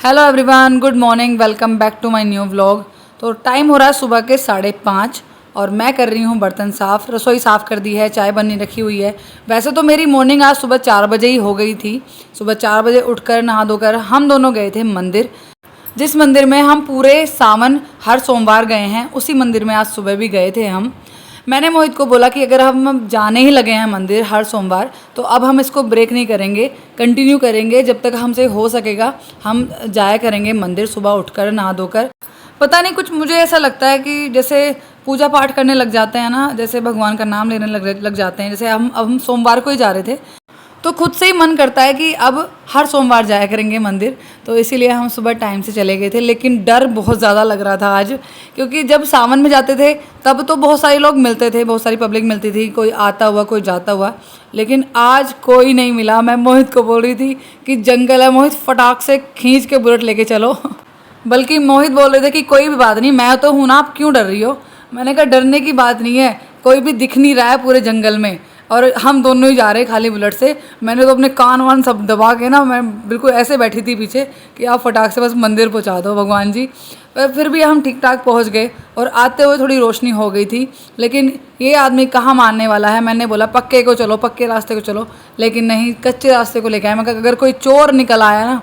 Hello everyone, good morning, welcome back to my new vlog. तो time हो रहा है सुबह के 5:30 और मैं कर रही हूँ बर्तन साफ़। रसोई साफ़ कर दी है, चाय बननी रखी हुई है। वैसे तो मेरी मॉर्निंग आज सुबह 4 बजे ही हो गई थी। सुबह 4 बजे उठकर नहा धोकर हम दोनों गए थे मंदिर। जिस मंदिर में हम पूरे सावन हर सोमवार गए हैं, उसी मंदिर में आज सुबह भी गए थे हम। मैंने मोहित को बोला कि अगर हम जाने ही लगे हैं मंदिर हर सोमवार, तो अब हम इसको ब्रेक नहीं करेंगे, कंटिन्यू करेंगे जब तक हमसे हो सकेगा। हम जाया करेंगे मंदिर सुबह उठकर नहा धोकर। पता नहीं, कुछ मुझे ऐसा लगता है कि जैसे पूजा पाठ करने लग जाते हैं ना, जैसे भगवान का नाम लेने लग जाते हैं। जैसे हम सोमवार को ही जा रहे थे, तो खुद से ही मन करता है कि अब हर सोमवार जाया करेंगे मंदिर। तो इसीलिए हम सुबह टाइम से चले गए थे। लेकिन डर बहुत ज़्यादा लग रहा था आज, क्योंकि जब सावन में जाते थे तब तो बहुत सारे लोग मिलते थे, बहुत सारी पब्लिक मिलती थी, कोई आता हुआ कोई जाता हुआ। लेकिन आज कोई नहीं मिला। मैं मोहित को बोल रही थी कि जंगल है मोहित, फटाक से खींच के बुलेट लेके चलो। बल्कि मोहित बोल रहे थे कि कोई भी बात नहीं, मैं तो हूँ ना, आप क्यों डर रही हो। मैंने कहा डरने की बात नहीं है, कोई भी दिख नहीं रहा है पूरे जंगल में, और हम दोनों ही जा रहे हैं खाली बुलेट से। मैंने तो अपने कान वान सब दबा के ना, मैं बिल्कुल ऐसे बैठी थी पीछे कि आप फटाक से बस मंदिर पहुंचा दो भगवान जी। पर फिर भी हम ठीक ठाक पहुंच गए और आते हुए थोड़ी रोशनी हो गई थी। लेकिन ये आदमी कहाँ मानने वाला है। मैंने बोला पक्के को चलो, पक्के रास्ते को चलो, लेकिन नहीं, कच्चे रास्ते को लेके आए। मैं कहा अगर कोई चोर निकल आया ना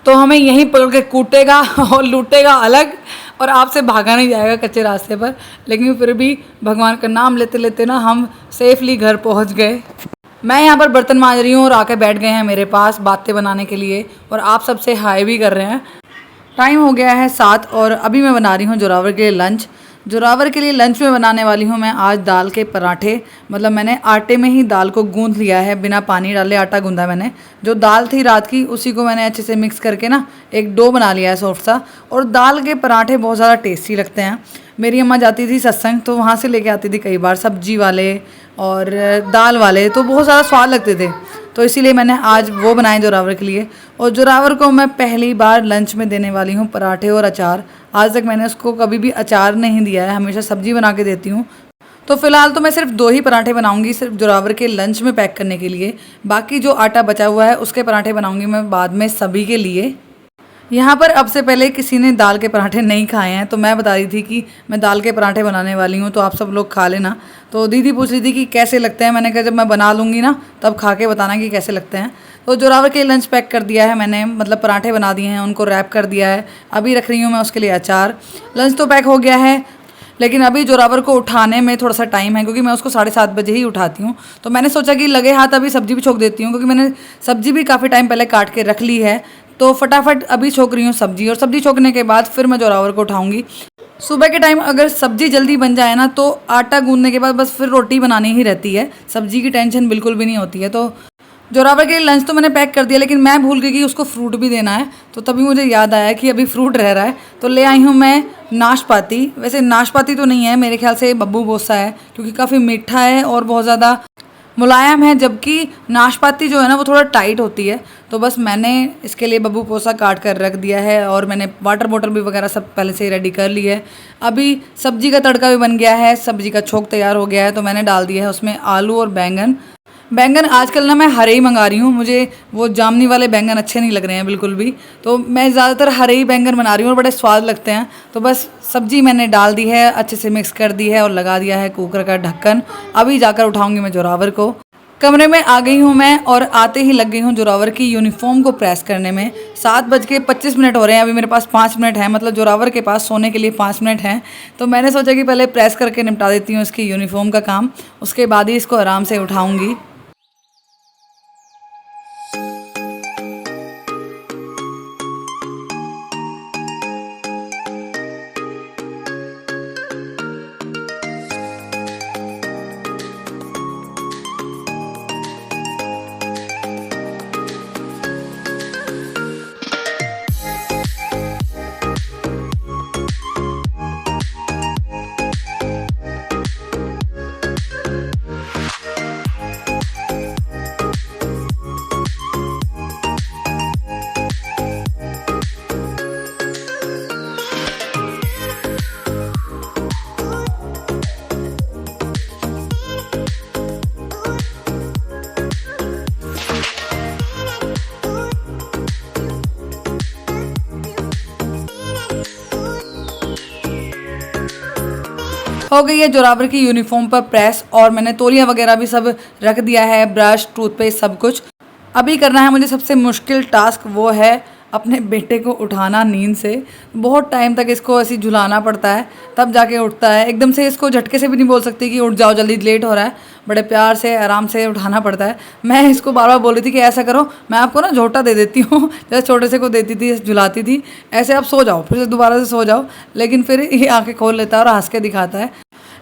तो हमें यहीं पकड़ के कूटेगा और लूटेगा अलग, और आपसे भागा नहीं जाएगा कच्चे रास्ते पर। लेकिन फिर भी भगवान का नाम लेते लेते ना हम सेफली घर पहुंच गए। मैं यहाँ पर बर्तन मांज रही हूँ और आके बैठ गए हैं मेरे पास बातें बनाने के लिए, और आप सबसे हाय भी कर रहे हैं। टाइम हो गया है 7 और अभी मैं बना रही हूँ जोरावर के लिए लंच। जोरावर के लिए लंच में बनाने वाली हूँ मैं आज दाल के पराठे। मतलब मैंने आटे में ही दाल को गूंथ लिया है, बिना पानी डाले आटा गूंदा मैंने। जो दाल थी रात की उसी को मैंने अच्छे से मिक्स करके ना एक डो बना लिया है सॉफ्ट सा। और दाल के पराठे बहुत ज़्यादा टेस्टी लगते हैं। मेरी अम्मा जाती थी सत्संग, तो वहाँ से लेके आती थी कई बार सब्जी वाले और दाल वाले, तो बहुत ज़्यादा स्वाद लगते थे। तो इसीलिए मैंने आज वो बनाए जोरावर के लिए। और जोरावर को मैं पहली बार लंच में देने वाली हूँ पराठे और अचार। आज तक मैंने उसको कभी भी अचार नहीं दिया है, हमेशा सब्जी बना के देती हूँ। तो फिलहाल तो मैं सिर्फ 2 ही पराठे बनाऊंगी, सिर्फ जोरावर के लंच में पैक करने के लिए। बाकी जो आटा बचा हुआ है उसके पराठे बनाऊंगी मैं बाद में सभी के लिए। यहाँ पर अब से पहले किसी ने दाल के पराठे नहीं खाए हैं, तो मैं बता रही थी कि मैं दाल के पराठे बनाने वाली हूँ, तो आप सब लोग खा लेना। तो दीदी पूछ रही थी कि कैसे लगते हैं। मैंने कहा जब मैं बना लूँगी ना तब खा के बताना कि कैसे लगते हैं। तो जोरावर के लंच पैक कर दिया है मैंने, मतलब पराठे बना दिए हैं, उनको रैप कर दिया है। अभी रख रही हूँ मैं उसके लिए अचार। लंच तो पैक हो गया है, लेकिन अभी जोरावर को उठाने में थोड़ा सा टाइम है, क्योंकि मैं उसको 7:30 बजे ही उठाती हूँ। तो मैंने सोचा कि लगे हाथ अभी सब्जी भी छोक देती हूँ, क्योंकि मैंने सब्जी भी काफ़ी टाइम पहले काट के रख ली है। तो फटाफट अभी छोक रही हूँ सब्जी, और सब्जी छोकने के बाद फिर मैं जोरावर को उठाऊंगी। सुबह के टाइम अगर सब्जी जल्दी बन जाए ना, तो आटा गूंदने के बाद बस फिर रोटी बनानी ही रहती है, सब्जी की टेंशन बिल्कुल भी नहीं होती है। तो जोरावर के लिए लंच तो मैंने पैक कर दिया, लेकिन मैं भूल गई कि उसको फ्रूट भी देना है। तो तभी मुझे याद आया कि अभी फ्रूट रह रहा है, तो ले आई हूँ मैं नाशपाती। वैसे नाशपाती तो नहीं है, मेरे ख्याल से बब्बू बोसा है, क्योंकि काफ़ी मीठा है और बहुत ज़्यादा मुलायम है, जबकि नाशपाती जो है ना वो थोड़ा टाइट होती है। तो बस मैंने इसके लिए बब्बू पोसा काट कर रख दिया है, और मैंने वाटर बोतल भी वगैरह सब पहले से ही रेडी कर ली है। अभी सब्जी का तड़का भी बन गया है, सब्जी का छोंक तैयार हो गया है, तो मैंने डाल दिया है उसमें आलू और बैंगन। बैंगन आजकल ना मैं हरे ही मंगा रही हूँ, मुझे वो जामनी वाले बैंगन अच्छे नहीं लग रहे हैं बिल्कुल भी। तो मैं ज़्यादातर हरे ही बैंगन बना रही हूँ और बड़े स्वाद लगते हैं। तो बस सब्जी मैंने डाल दी है, अच्छे से मिक्स कर दी है और लगा दिया है कुकर का ढक्कन। अभी जाकर उठाऊंगी मैं जोरावर को। कमरे में आ गई हूँ मैं, और आते ही लग गई हूँ जोरावर की यूनिफॉर्म को प्रेस करने में। 7:25 हो रहे हैं, अभी मेरे पास 5 मिनट है, मतलब जोरावर के पास सोने के लिए 5 मिनट हैं। तो मैंने सोचा कि पहले प्रेस करके निपटा देती हूँ इसकी यूनिफॉर्म का काम, उसके बाद ही इसको आराम से उठाऊँगी। हो गई है जोरावर की यूनिफॉर्म पर प्रेस और मैंने तौलिया वगैरह भी सब रख दिया है, ब्रश टूथपेस्ट सब कुछ। अभी करना है मुझे सबसे मुश्किल टास्क, वो है अपने बेटे को उठाना नींद से। बहुत टाइम तक इसको ऐसे झुलाना पड़ता है तब जाके उठता है। एकदम से इसको झटके से भी नहीं बोल सकती कि उठ जाओ जल्दी लेट हो रहा है, बड़े प्यार से आराम से उठाना पड़ता है। मैं इसको बार बार बोल रही थी कि ऐसा करो, मैं आपको ना झोंटा दे देती हूँ जैसे छोटे से को देती थी, झुलाती थी, ऐसे आप सो जाओ, फिर से दोबारा से सो जाओ। लेकिन फिर ये आंखें खोल लेता है और हंस के दिखाता है।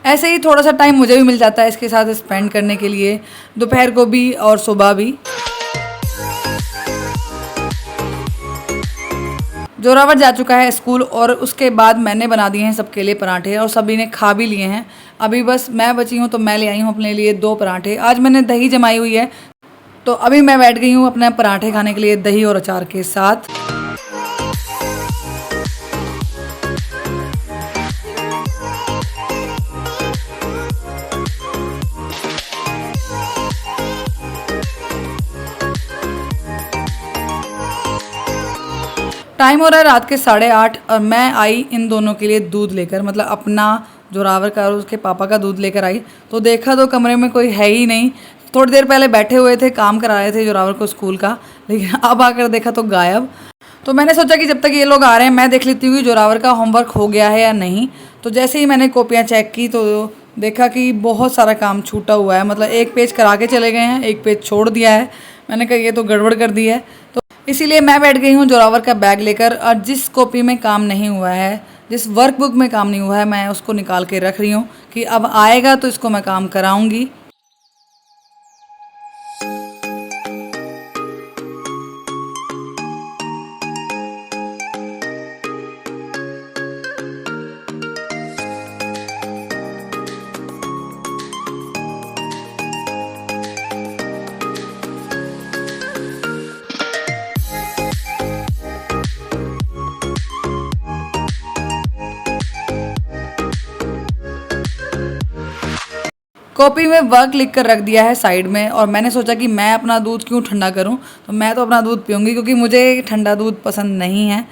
ऐसे ही थोड़ा सा टाइम मुझे भी मिल जाता है इसके साथ स्पेंड करने के लिए, दोपहर को भी और सुबह भी। जोरावर जा चुका है स्कूल और उसके बाद मैंने बना दिए हैं सबके लिए पराठे और सभी ने खा भी लिए हैं। अभी बस मैं बची हूँ तो मैं ले आई हूँ अपने लिए 2 पराठे। आज मैंने दही जमाई हुई है तो अभी मैं बैठ गई हूँ अपने पराठे खाने के लिए दही और अचार के साथ। टाइम हो रहा है रात के 8:30 और मैं आई इन दोनों के लिए दूध लेकर, मतलब अपना जोरावर का और उसके पापा का दूध लेकर आई। तो देखा तो कमरे में कोई है ही नहीं। थोड़ी देर पहले बैठे हुए थे, काम करा रहे थे जोरावर को स्कूल का, लेकिन अब आकर देखा तो गायब। तो मैंने सोचा कि जब तक ये लोग आ रहे हैं मैं देख लेती हूँ कि जोरावर का होमवर्क हो गया है या नहीं। तो जैसे ही मैंने कॉपियाँ चेक की तो देखा कि बहुत सारा काम छूटा हुआ है, मतलब एक पेज करा के चले गए हैं, एक पेज छोड़ दिया है। मैंने कहा ये तो गड़बड़ कर दी है, तो इसीलिए मैं बैठ गई हूँ जोरावर का बैग लेकर। और जिस कॉपी में काम नहीं हुआ है, जिस वर्कबुक में काम नहीं हुआ है, मैं उसको निकाल के रख रही हूँ कि अब आएगा तो इसको मैं काम कराऊंगी। कॉपी में वर्क लिख कर रख दिया है साइड में और मैंने सोचा कि मैं अपना दूध क्यों ठंडा करूं, तो मैं तो अपना दूध पीऊँगी क्योंकि मुझे ठंडा दूध पसंद नहीं है।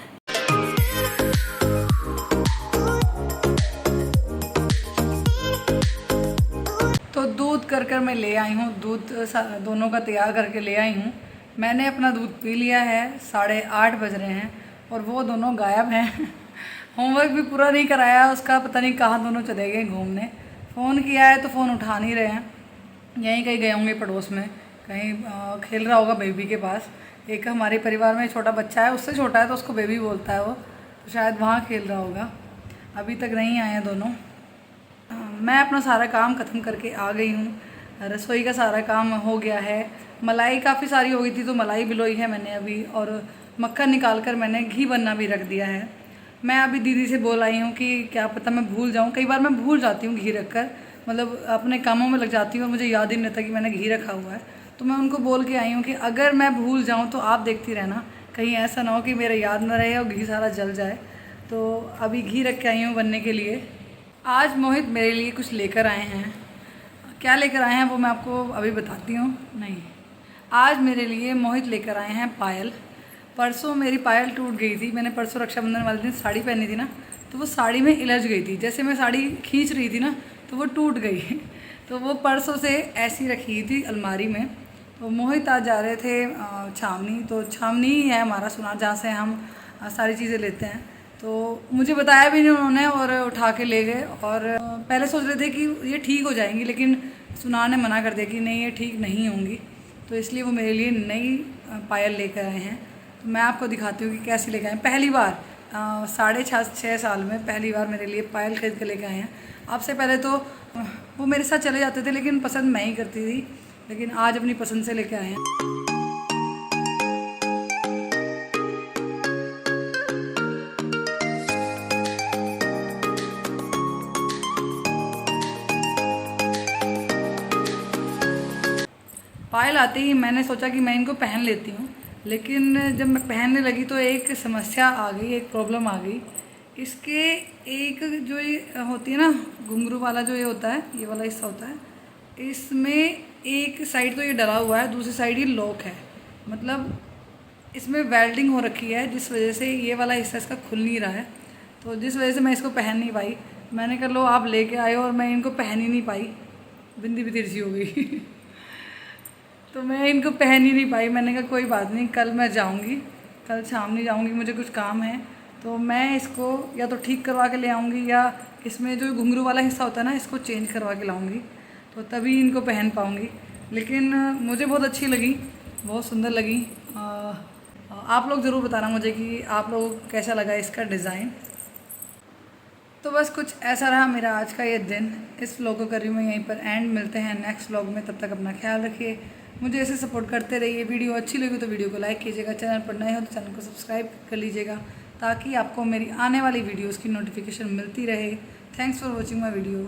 तो दूध कर मैं ले आई हूँ, दूध दोनों का तैयार करके ले आई हूँ। मैंने अपना दूध पी लिया है, 8:30 बज रहे हैं और वो दोनों गायब हैं होमवर्क भी पूरा नहीं कराया उसका, पता नहीं कहाँ दोनों चले गए घूमने। फ़ोन किया है तो फ़ोन उठा नहीं रहे हैं, यहीं कहीं गए होंगे पड़ोस में, कहीं खेल रहा होगा बेबी के पास। एक हमारे परिवार में छोटा बच्चा है, उससे छोटा है तो उसको बेबी बोलता है वो, तो शायद वहाँ खेल रहा होगा। अभी तक नहीं आए हैं दोनों। मैं अपना सारा काम ख़त्म करके आ गई हूँ, रसोई का सारा काम हो गया है। मलाई काफ़ी सारी हो गई थी तो मलाई बिलोई है मैंने अभी, और मक्खन निकाल कर मैंने घी बनना भी रख दिया है। मैं अभी दीदी से बोल आई हूँ कि क्या पता मैं भूल जाऊँ, कई बार मैं भूल जाती हूँ घी रख कर, मतलब अपने कामों में लग जाती हूँ और मुझे याद ही नहीं रहता कि मैंने घी रखा हुआ है। तो मैं उनको बोल के आई हूँ कि अगर मैं भूल जाऊँ तो आप देखती रहना, कहीं ऐसा ना हो कि मेरा याद ना रहे और घी सारा जल जाए। तो अभी घी रख के आई हूँ बनने के लिए। आज मोहित मेरे लिए कुछ लेकर आए हैं, क्या लेकर आए हैं वो मैं आपको अभी बताती हूँ। नहीं, आज मेरे लिए मोहित लेकर आए हैं पायल। परसों मेरी पायल टूट गई थी, मैंने परसों रक्षाबंधन वाले दिन साड़ी पहनी थी ना, तो वो साड़ी में इलझ गई थी, जैसे मैं साड़ी खींच रही थी ना तो वो टूट गई तो वो परसों से ऐसी रखी थी अलमारी में। तो मोहित आज जा रहे थे छावनी, तो छावनी ही है हमारा सुनार, जहाँ से हम सारी चीज़ें लेते हैं। तो मुझे बताया भी नहीं उन्होंने और उठा के ले गए। और पहले सोच रहे थे कि ये ठीक हो जाएंगी, लेकिन सुनार ने मना कर दिया कि नहीं ये ठीक नहीं होंगी, तो इसलिए वो मेरे लिए नई पायल लेकर आए हैं। तो मैं आपको दिखाती हूँ कि कैसे लेकर आए। पहली बार 6.5 साल में पहली बार मेरे लिए पायल खरीद कर लेकर आए हैं। आपसे पहले तो वो मेरे साथ चले जाते थे लेकिन पसंद मैं ही करती थी, लेकिन आज अपनी पसंद से लेकर आए हैं। पायल आते ही मैंने सोचा कि मैं इनको पहन लेती हूँ, लेकिन जब मैं पहनने लगी तो एक समस्या आ गई, एक प्रॉब्लम आ गई। इसके एक जो ये होती है ना घुंघरू वाला जो ये होता है, ये वाला हिस्सा होता है, इसमें एक साइड तो ये डला हुआ है, दूसरी साइड ये लॉक है, मतलब इसमें वेल्डिंग हो रखी है, जिस वजह से ये वाला हिस्सा इसका खुल नहीं रहा है। तो जिस वजह से मैं इसको पहन नहीं पाई। मैंने कहा लो आप लेके आए हो, और मैं इनको पहन ही नहीं पाई, बिंदी भी तिरछी हो गई तो मैं इनको पहन ही नहीं पाई। मैंने कहा कोई बात नहीं, कल मैं जाऊंगी, कल शाम नहीं जाऊंगी, मुझे कुछ काम है, तो मैं इसको या तो ठीक करवा के ले आऊँगी, या इसमें जो घुंघरू वाला हिस्सा होता है ना, इसको चेंज करवा के लाऊंगी, तो तभी इनको पहन पाऊँगी। लेकिन मुझे बहुत अच्छी लगी, बहुत सुंदर लगी। आप लोग ज़रूर बताना मुझे कि आप लोगों को कैसा लगा इसका डिज़ाइन। तो बस कुछ ऐसा रहा मेरा आज का ये दिन। इस व्लॉग को कर रही हूँ मैं यहीं पर एंड। मिलते हैं नेक्स्ट व्लॉग में, तब तक अपना ख्याल रखिए, मुझे ऐसे सपोर्ट करते रहिए। वीडियो अच्छी लगी तो वीडियो को लाइक कीजिएगा, चैनल पर नए हो तो चैनल को सब्सक्राइब कर लीजिएगा, ताकि आपको मेरी आने वाली वीडियोज़ की नोटिफिकेशन मिलती रहे। Thanks for watching my video.